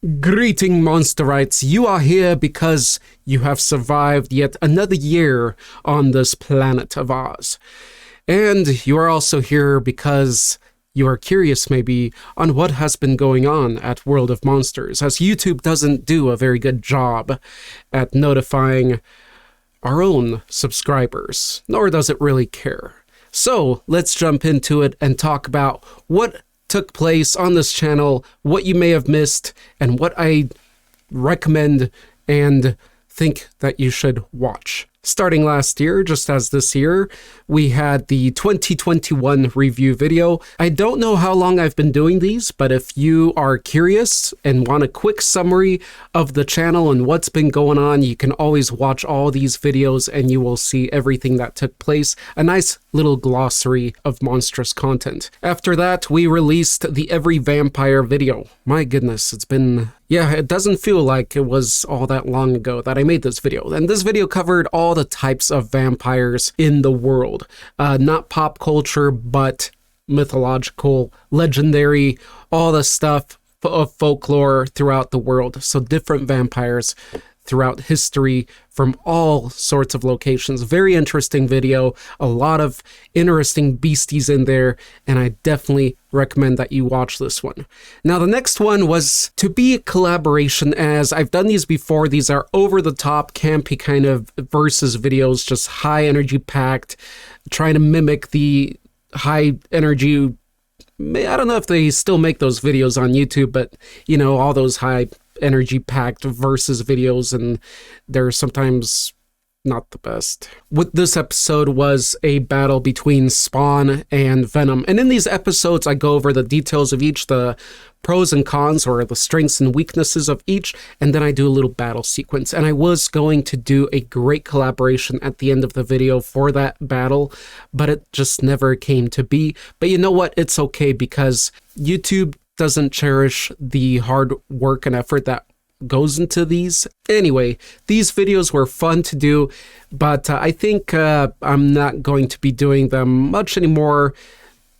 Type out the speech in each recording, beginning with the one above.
Greeting, Monsterites. You are here because you have survived yet another year on this planet of ours. And you are also here because you are curious maybe on what has been going on at World of Monsters, as YouTube doesn't do a very good job at notifying our own subscribers, nor does it really care. So let's jump into it and talk about what took place on this channel, what you may have missed, and what I recommend and think that you should watch. Starting last year, just as this year, we had the 2021 review video. I don't know how long I've been doing these, but if you are curious and want a quick summary of the channel and what's been going on, you can always watch all these videos and you will see everything that took place. A nice little glossary of monstrous content. After that, we released the Every Vampire video. My goodness, it's been... yeah, it doesn't feel like it was all that long ago that I made this video. And this video covered all the types of vampires in the world. Not pop culture, but mythological, legendary, all the stuff of folklore throughout the world. So different vampires throughout history from all sorts of locations. Very interesting video, a lot of interesting beasties in there, and I definitely recommend that you watch this one. Now, the next one was to be a collaboration, as I've done these before. These are over-the-top, campy kind of versus videos, just high energy packed, trying to mimic the high energy. I don't know if they still make those videos on YouTube, but you know, all those high energy packed versus videos, and they're sometimes not the best. What this episode was a battle between Spawn and Venom, and in these episodes I go over the details of each, the pros and cons, or the strengths and weaknesses of each, and then I do a little battle sequence. And I was going to do a great collaboration at the end of the video for that battle, but it just never came to be. But you know what, it's okay, because YouTube doesn't cherish the hard work and effort that goes into these. Anyway, these videos were fun to do, but I think I'm not going to be doing them much anymore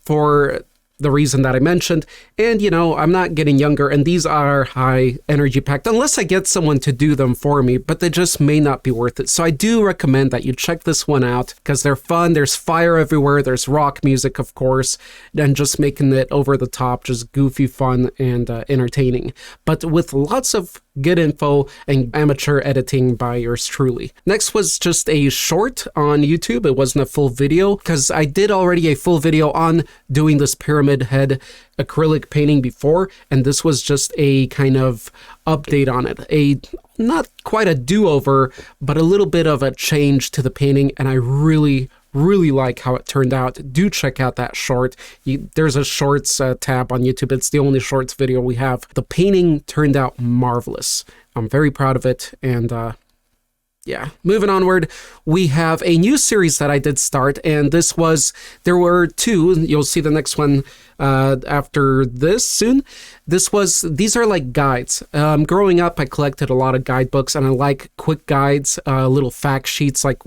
for the reason that I mentioned. And you know, I'm not getting younger, and these are high energy packed, unless I get someone to do them for me, but they just may not be worth it. So I do recommend that you check this one out, because they're fun. There's fire everywhere, there's rock music, of course, and just making it over the top, just goofy fun and entertaining, but with lots of good info and amateur editing by yours truly. Next was just a short on YouTube. It wasn't a full video, because I did already a full video on doing this pyramid head acrylic painting before, and this was just a kind of update on it. A not quite a do-over, but a little bit of a change to the painting, and I really like how it turned out. Do check out that short. There's a shorts tab on YouTube. It's the only shorts video we have. The painting turned out marvelous. I'm very proud of it, and yeah. Moving onward, we have a new series that I did start, and there were two. You'll see the next one after this soon. These are like guides. Growing up, I collected a lot of guidebooks, and I like quick guides, little fact sheets. Like,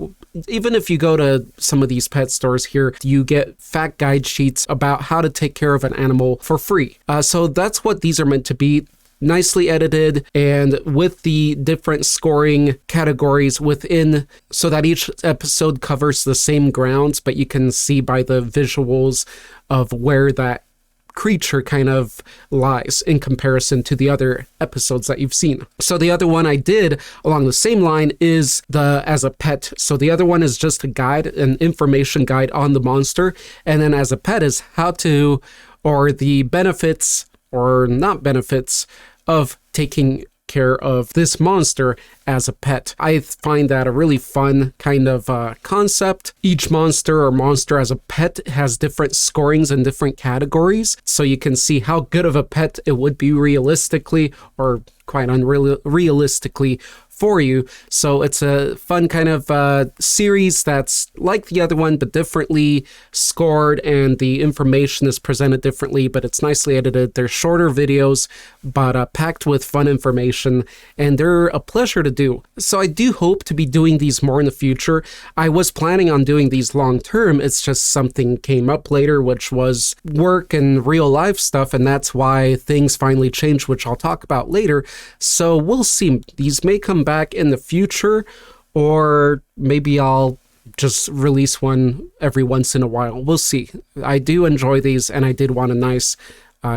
even if you go to some of these pet stores here, you get fact guide sheets about how to take care of an animal for free. So that's what these are meant to be. Nicely edited, and with the different scoring categories within, so that each episode covers the same grounds, but you can see by the visuals of where that creature kind of lies in comparison to the other episodes that you've seen. So the other one I did along the same line is the As a Pet. So the other one is just a guide, an information guide on the monster, and then As a Pet is how to, or the benefits or not benefits of taking care of this monster as a pet. I find that a really fun kind of concept. Each monster or monster as a pet has different scorings and different categories, so you can see how good of a pet it would be realistically, or quite unrealistically, for you. So it's a fun kind of series that's like the other one, but differently scored, and the information is presented differently, but it's nicely edited. They're shorter videos, but packed with fun information, and they're a pleasure to do. So I do hope to be doing these more in the future. I was planning on doing these long term. It's just something came up later, which was work and real life stuff, and that's why things finally changed, which I'll talk about later. So we'll see. These may come back in the future, or maybe I'll just release one every once in a while. We'll see. I do enjoy these, and I did want a nice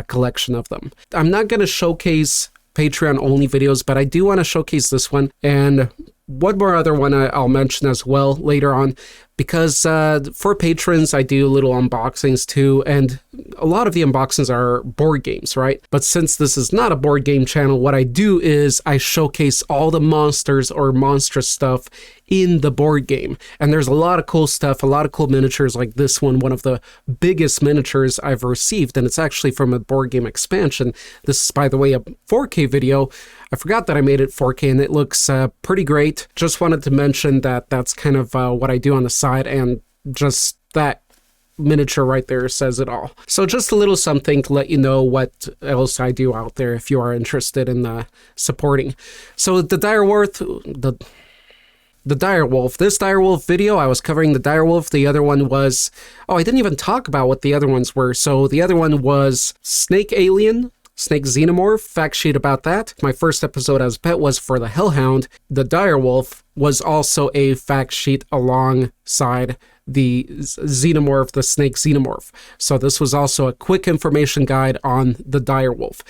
collection of them. I'm not going to showcase Patreon only videos, but I do want to showcase this one, and one more other one I'll mention as well later on, because for patrons, I do little unboxings too, and a lot of the unboxings are board games, right? But since this is not a board game channel, what I do is I showcase all the monsters or monstrous stuff in the board game. And there's a lot of cool stuff, a lot of cool miniatures like this one of the biggest miniatures I've received, and it's actually from a board game expansion. This is, by the way, a 4K video. I forgot that I made it 4K, and it looks pretty great. Just wanted to mention that that's kind of what I do on the side, and just that miniature right there says it all. So just a little something to let you know what else I do out there if you are interested in supporting. So the direwolf, this direwolf video, I was covering the direwolf. The other one was, I didn't even talk about what the other ones were. So the other one was snake alien, snake xenomorph, fact sheet about that. My first episode as a pet was for the hellhound. The direwolf was also a fact sheet alongside the xenomorph, the snake xenomorph. So this was also a quick information guide on the direwolf.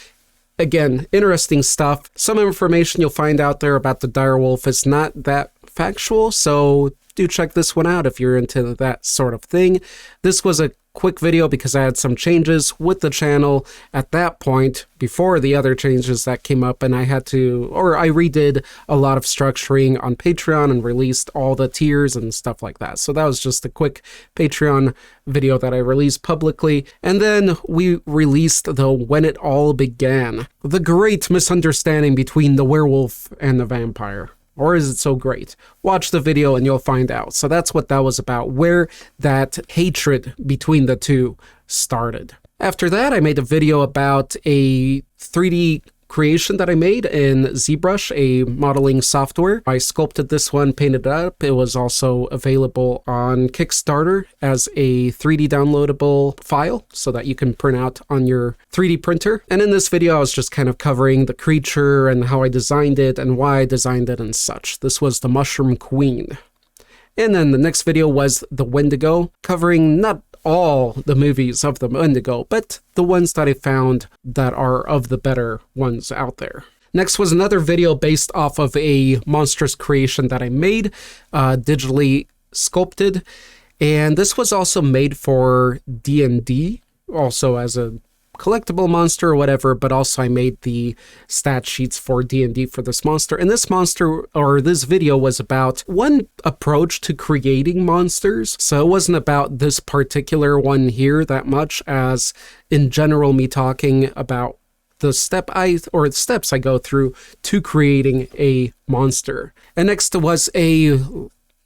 Again, interesting stuff. Some information you'll find out there about the direwolf is not that factual, so do check this one out if you're into that sort of thing. This was a quick video because I had some changes with the channel at that point before the other changes that came up, and I redid a lot of structuring on Patreon and released all the tiers and stuff like that. So that was just a quick Patreon video that I released publicly. And then we released the When It All Began, the great misunderstanding between the werewolf and the vampire. Or is it so great? Watch the video and you'll find out. So that's what that was about, where that hatred between the two started. After that, I made a video about a 3D creation that I made in ZBrush, a modeling software. I sculpted this one, painted it up. It was also available on Kickstarter as a 3D downloadable file so that you can print out on your 3D printer. And in this video, I was just kind of covering the creature and how I designed it and why I designed it and such. This was the Mushroom Queen. And then the next video was the Wendigo, covering not all the movies of the Wendigo, but the ones that I found that are of the better ones out there. Next was another video based off of a monstrous creation that I made, digitally sculpted, and this was also made for D&D, also as a collectible monster or whatever, but also I made the stat sheets for D&D for this monster. And this monster, or this video, was about one approach to creating monsters. So it wasn't about this particular one here that much as in general me talking about the steps I go through to creating a monster. And next was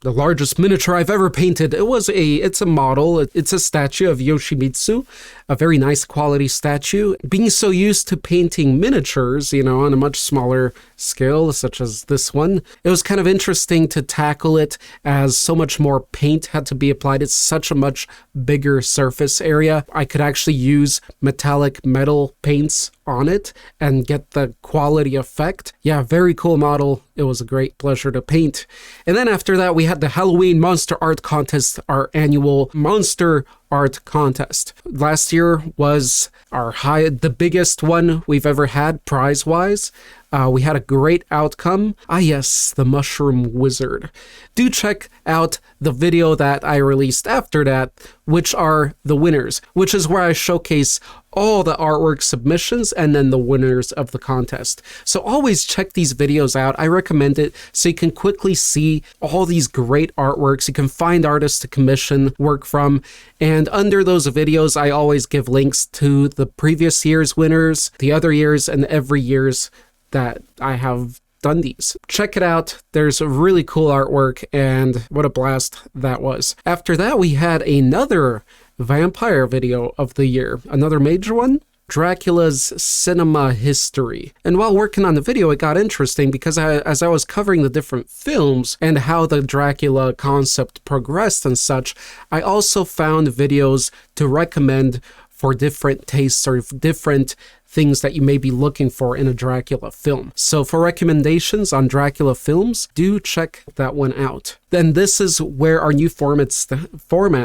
the largest miniature I've ever painted. It's a model. It's a statue of Yoshimitsu, a very nice quality statue. Being so used to painting miniatures, on a much smaller scale, such as this one, it was kind of interesting to tackle it as so much more paint had to be applied. It's such a much bigger surface area. I could actually use metallic metal paints on it and get the quality effect. Yeah, very cool model. It was a great pleasure to paint. And then after that, we had the Halloween Monster Art Contest, our annual monster art contest. Last year was the biggest one we've ever had prize-wise. We had a great outcome. Yes, the Mushroom Wizard. Do check out the video that I released after that, which are the winners, which is where I showcase all the artwork submissions and then the winners of the contest. So always check these videos out. I recommend it so you can quickly see all these great artworks. You can find artists to commission work from. And under those videos, I always give links to the previous year's winners, the other years, and every year's that I have done these. Check it out. There's a really cool artwork, and what a blast that was. After that, we had another vampire video of the year, another major one. Dracula's cinema history. And while working on the video, it got interesting because as I was covering the different films and how the Dracula concept progressed and such, I also found videos to recommend for different tastes or different things that you may be looking for in a Dracula film. So for recommendations on Dracula films, do check that one out. Then this is where our new format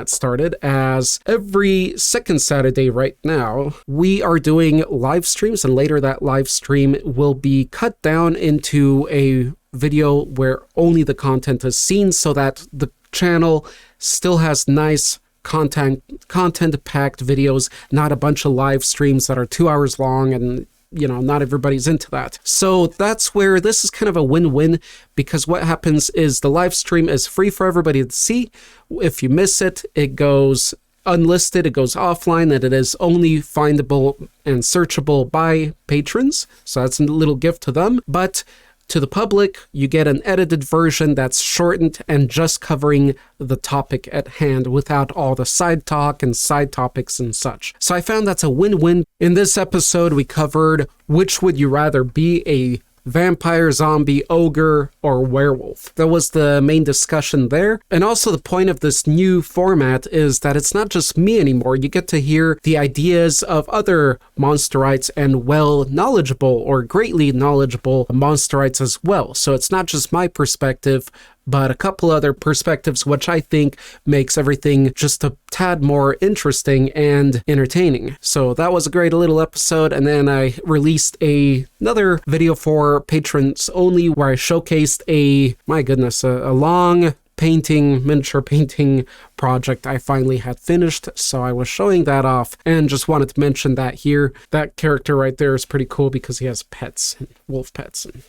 started, as every second Saturday right now, we are doing live streams, and later that live stream will be cut down into a video where only the content is seen so that the channel still has nice content-packed videos, not a bunch of live streams that are 2 hours long and, you know, not everybody's into that. So that's where this is kind of a win-win, because what happens is the live stream is free for everybody to see. If you miss it, it goes unlisted, it goes offline, and it is only findable and searchable by patrons. So that's a little gift to them. But to the public, you get an edited version that's shortened and just covering the topic at hand without all the side talk and side topics and such. So I found that's a win-win. In this episode, we covered which would you rather be, a vampire, zombie, ogre, or werewolf. That was the main discussion there. And also the point of this new format is that it's not just me anymore. You get to hear the ideas of other Monsterites and knowledgeable or greatly knowledgeable Monsterites as well. So it's not just my perspective, but a couple other perspectives, which I think makes everything just a tad more interesting and entertaining. So that was a great little episode, and then I released another video for patrons only where I showcased a long miniature painting project I finally had finished, so I was showing that off and just wanted to mention that here. That character right there is pretty cool because he has pets, and wolf pets, and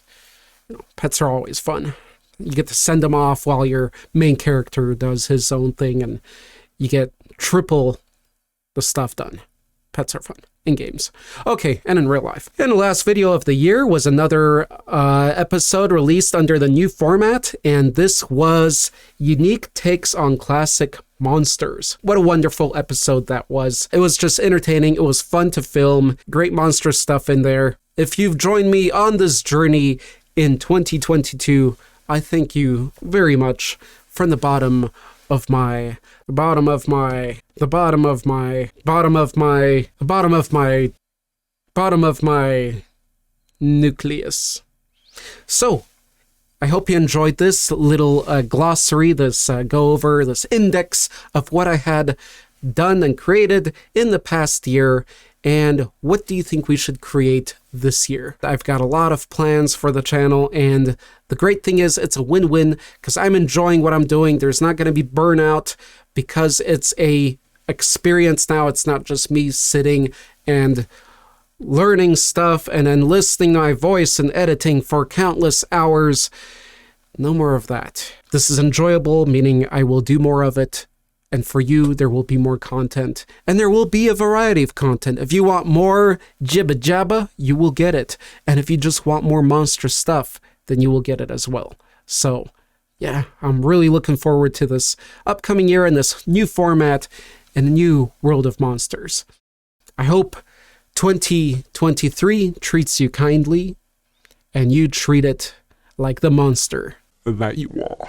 you know, pets are always fun. You get to send them off while your main character does his own thing, and you get triple the stuff done. Pets are fun in games. Okay, and in real life. And the last video of the year was another episode released under the new format, and this was Unique Takes on Classic Monsters. What a wonderful episode that was. It was just entertaining. It was fun to film. Great monstrous stuff in there. If you've joined me on this journey in 2022, I thank you very much from the bottom of my nucleus. So, I hope you enjoyed this little glossary, this go-over, this index of what I had done and created in the past year, and what do you think we should create this year? I've got a lot of plans for the channel, and the great thing is it's a win-win because I'm enjoying what I'm doing. There's not going to be burnout because it's a experience now. It's not just me sitting and learning stuff and then listening to my voice and editing for countless hours. No more of that. This is enjoyable, meaning I will do more of it. And for you, there will be more content. And there will be a variety of content. If you want more jibba jabba, you will get it. And if you just want more monstrous stuff, then you will get it as well. So, yeah, I'm really looking forward to this upcoming year and this new format and a new world of monsters. I hope 2023 treats you kindly and you treat it like the monster that you are.